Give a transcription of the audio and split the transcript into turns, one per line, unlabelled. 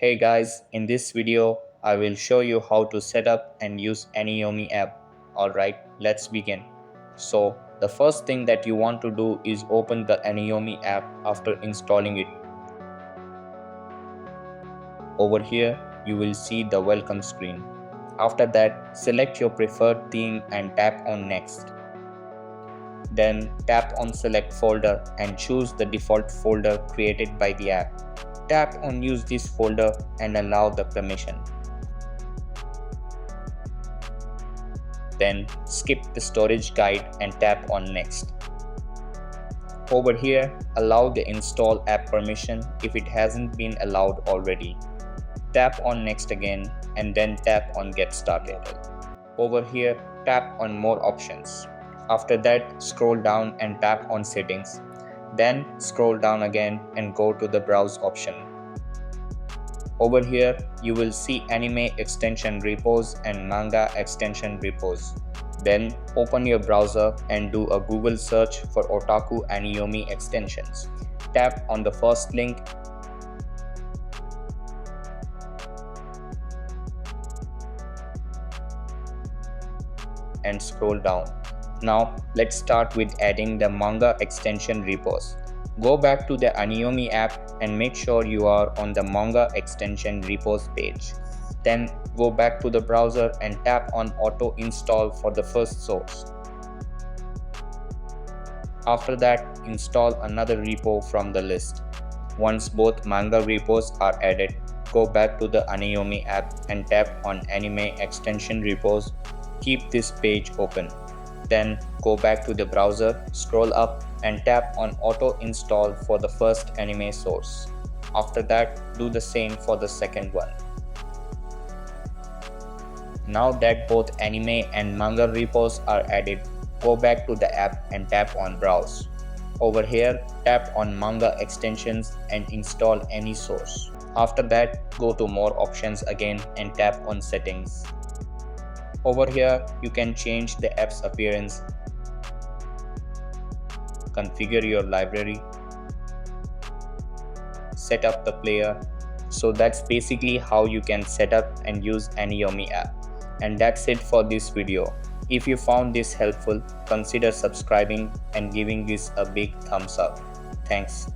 Hey guys, in this video, I will show you how to set up and use Aniyomi app. Alright, let's begin. So, the first thing that you want to do is open the Aniyomi app after installing it. Over here, you will see the welcome screen. After that, select your preferred theme and tap on next. Then tap on select folder and choose the default folder created by the app. Tap on use this folder and allow the permission. Then skip the storage guide and tap on next. Over here, allow the install app permission if it hasn't been allowed already. Tap on next again and then tap on get started. Over here, tap on more options. After that, scroll down and tap on settings. Then scroll down again and go to the browse option. Over here, you will see anime extension repos and manga extension repos. Then open your browser and do a Google search for Otaku Aniyomi extensions. Tap on the first link and scroll down. Now let's start with adding the manga extension repos. Go back to the Aniyomi app and make sure you are on the manga extension repos page. Then go back to the browser and tap on auto install for the first source. After that, install another repo from the list. Once both manga repos are added, go back to the Aniyomi app and tap on anime extension repos. Keep this page open. Then go back to the browser, scroll up and tap on auto install for the first anime source. After that, do the same for the second one. Now that both anime and manga repos are added, go back to the app and tap on browse. Over here, tap on manga extensions and install any source. After that, go to more options again and tap on settings. Over here, you can change the app's appearance, configure your library, set up the player. So that's basically how you can set up and use Aniyomi app. And that's it for this video. If you found this helpful, consider subscribing and giving this a big thumbs up. Thanks.